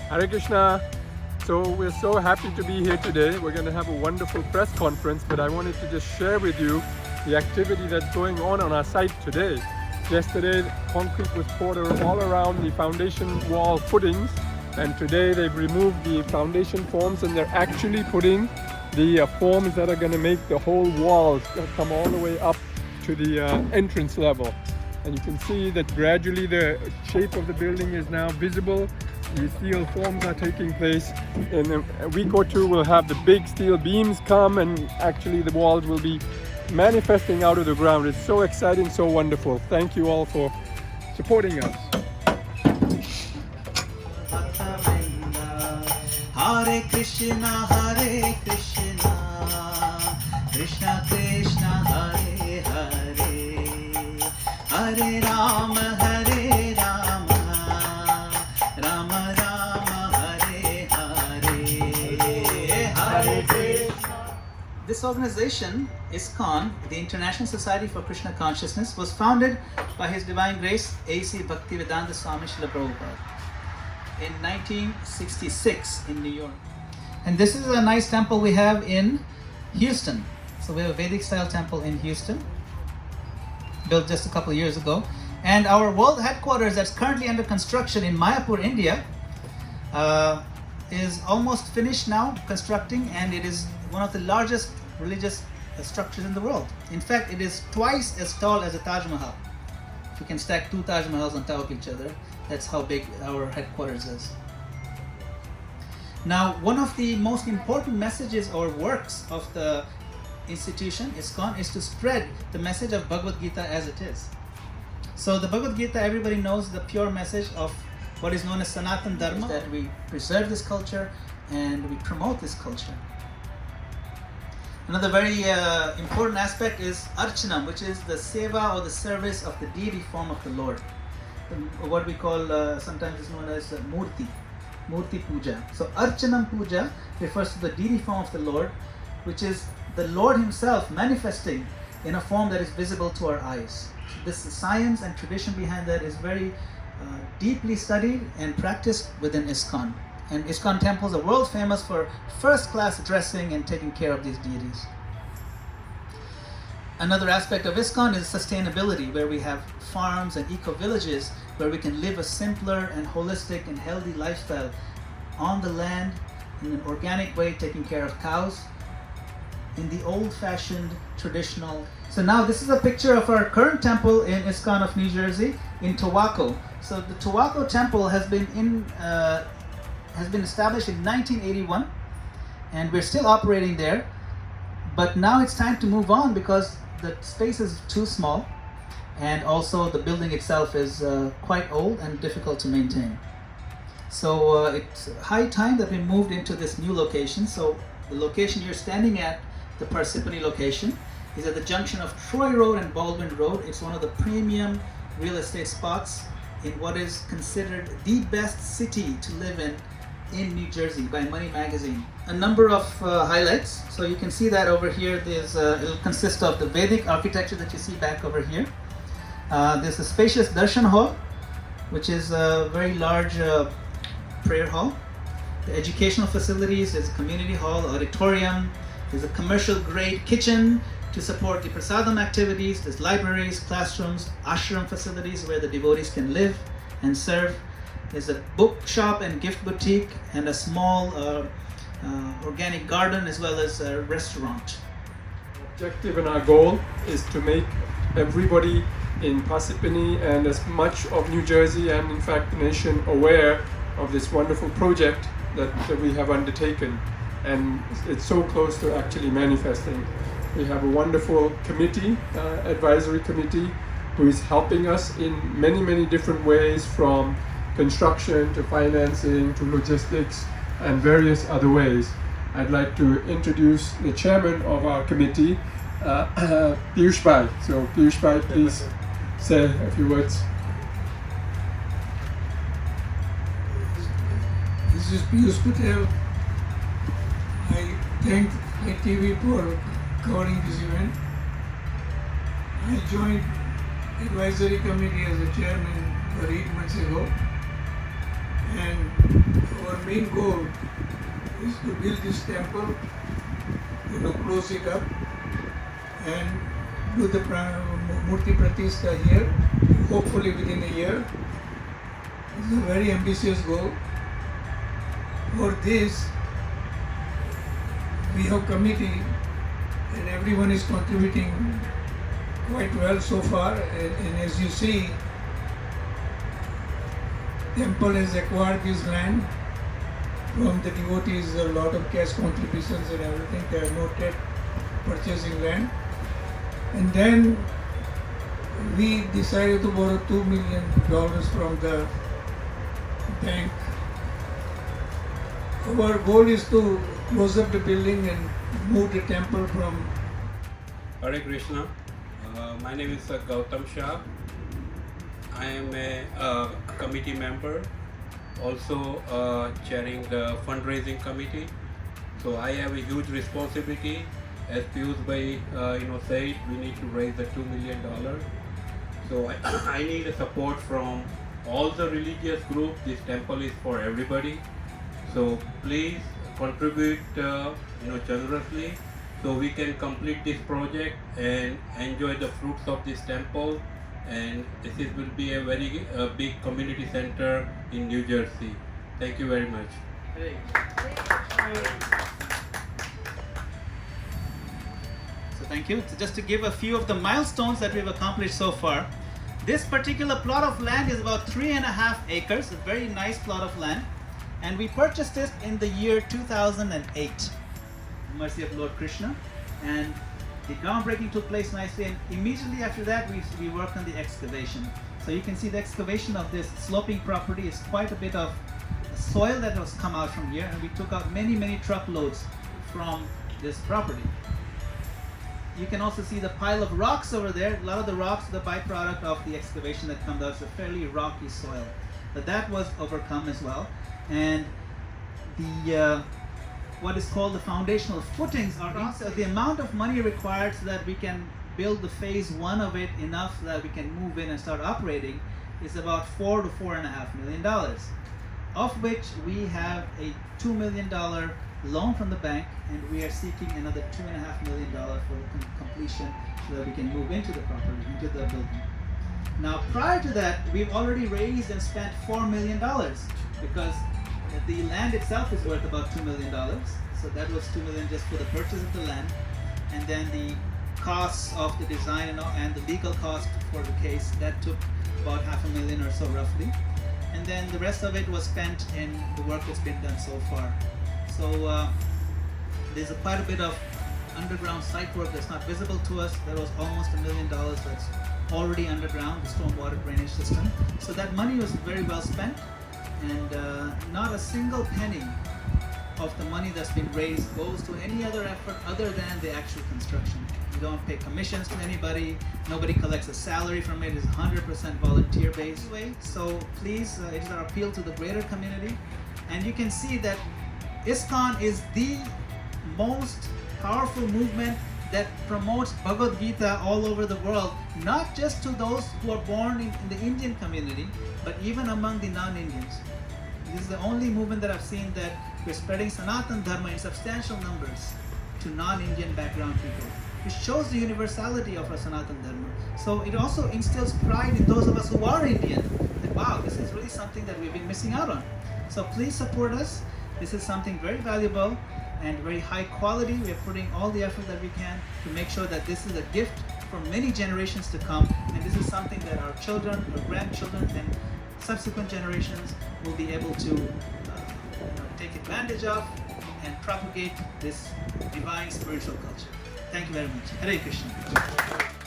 Hare Krishna. So we're so happy to be here today. We're going to have a wonderful press conference, but I wanted to just share with you the activity that's going on our site today. Yesterday, concrete was poured all around the foundation wall footings, and today they've removed the foundation forms and they're actually putting the forms that are going to make the whole walls come all the way up to the entrance level. And you can see that gradually the shape of the building is now visible. The steel forms are taking place. In a week or two we'll have the big steel beams come, and actually the walls will be manifesting out of the ground. It's so exciting, so wonderful. Thank you all for supporting us. Hare Krishna, Krishna Krishna, Hare Hare, Hare Rama, Rama Rama, Hare Hare, Hare Krishna. This organization, ISKCON, the International Society for Krishna Consciousness, was founded by His Divine Grace A.C. Bhaktivedanta Swami Srila Prabhupada in 1966 in New York. And this is a nice temple we have in Houston. So we have a Vedic style temple in Houston, built just a couple of years ago. And our world headquarters that's currently under construction in Mayapur, India, is almost finished now constructing, and it is one of the largest religious structures in the world. In fact, it is twice as tall as a Taj Mahal. If you can stack two Taj Mahals on top of each other, that's how big our headquarters is. Now, one of the most important messages or works of the institution, ISKCON, is to spread the message of Bhagavad Gita as it is. So the Bhagavad Gita, everybody knows the pure message of what is known as Sanatan Dharma, that we preserve this culture and we promote this culture. Another very important aspect is Archanam, which is the seva or the service of the deity form of the Lord. What we call, sometimes is known as Murti Puja. So Archanam Puja refers to the deity form of the Lord, which is the Lord Himself manifesting in a form that is visible to our eyes. So this science and tradition behind that is very deeply studied and practiced within ISKCON. And ISKCON temples are world famous for first-class dressing and taking care of these deities. Another aspect of ISKCON is sustainability, where we have farms and eco-villages where we can live a simpler and holistic and healthy lifestyle on the land in an organic way, taking care of cows in the old-fashioned traditional. So now this is a picture of our current temple in ISKCON of New Jersey in Towako. So the Towako temple has been established in 1981, and we're still operating there. But now it's time to move on because the space is too small, and also the building itself is quite old and difficult to maintain. So it's high time that we moved into this new location. So the location you're standing at, the Parsippany location, is at the junction of Troy Road and Baldwin Road. It's one of the premium real estate spots in what is considered the best city to live in New Jersey by Money Magazine. A number of highlights. So you can see that over here. It'll consist of the Vedic architecture that you see back over here. There's a spacious darshan hall, which is a very large prayer hall. The educational facilities, there's a community hall, auditorium, there's a commercial grade kitchen to support the prasadam activities, there's libraries, classrooms, ashram facilities where the devotees can live and serve. There's a bookshop and gift boutique and a small organic garden as well as a restaurant. Our objective and our goal is to make everybody in Parsippany and as much of New Jersey and in fact the nation aware of this wonderful project that we have undertaken, and it's so close to actually manifesting. We have a wonderful committee, advisory committee, who is helping us in many different ways, from construction to financing to logistics and various other ways. I'd like to introduce the chairman of our committee, Piyush Bhai. So Piyush Bhai, please say a few words. This is Piyush Patel. I thank ITV for covering this event. I joined advisory committee as a chairman for 8 months ago. And our main goal is to build this temple, close it up and do the Murti Pratishta here, hopefully within a year. It's a very ambitious goal. For this, we have committee and everyone is contributing quite well so far. And as you see, temple has acquired this land from the devotees, a lot of cash contributions and everything. They are not yet purchasing land. And then we decided to borrow $2 million from the bank. Our goal is to close up the building and move the temple from. Hare Krishna. My name is Gautam Shah. I am a committee member, also chairing the fundraising committee. So I have a huge responsibility. As Piyush Bhai said, we need to raise the $2 million. So I need a support from all the religious groups. This temple is for everybody. So please contribute generously so we can complete this project and enjoy the fruits of this temple. And this will be a very big community center in New Jersey. Thank you very much. So thank you. So just to give a few of the milestones that we've accomplished so far. This particular plot of land is about 3.5 acres, a very nice plot of land. And we purchased it in the year 2008, mercy of Lord Krishna. And the groundbreaking took place nicely, and immediately after that we worked on the excavation. So you can see the excavation of this sloping property is quite a bit of soil that was come out from here, and we took out many truckloads from this property. You can also see the pile of rocks over there. A lot of the rocks are the byproduct of the excavation that comes out. It's a fairly rocky soil, but that was overcome as well. And the what is called the foundational footings are so the amount of money required so that we can build the phase 1 of it enough so that we can move in and start operating is about $4 to $4.5 million, of which we have a $2 million loan from the bank, and we are seeking another $2.5 million for the completion so that we can move into the property, into the building. Now, prior to that, we've already raised and spent $4 million because the land itself is worth about $2 million. So that was $2 million just for the purchase of the land, and then the costs of the design and the legal cost for the case that took about $500,000 or so roughly, and then the rest of it was spent in the work that's been done so far. So there's quite a bit of underground site work that's not visible to us. That was almost $1 million that's already underground, the stormwater drainage system. So that money was very well spent, and not a single penny of the money that's been raised goes to any other effort other than the actual construction. We don't pay commissions to anybody. Nobody collects a salary from it. It's 100% volunteer-based way. So please, it is our appeal to the greater community. And you can see that ISKCON is the most powerful movement that promotes Bhagavad Gita all over the world, not just to those who are born in the Indian community, but even among the non-Indians. This is the only movement that I've seen that we're spreading Sanatan Dharma in substantial numbers to non-Indian background people, which shows the universality of our Sanatan Dharma. So it also instills pride in those of us who are Indian, that wow, this is really something that we've been missing out on. So please support us. This is something very valuable and very high quality. We are putting all the effort that we can to make sure that this is a gift for many generations to come, and this is something that our children, our grandchildren, and subsequent generations will be able to take advantage of and propagate this divine spiritual culture. Thank you very much. Hare Krishna.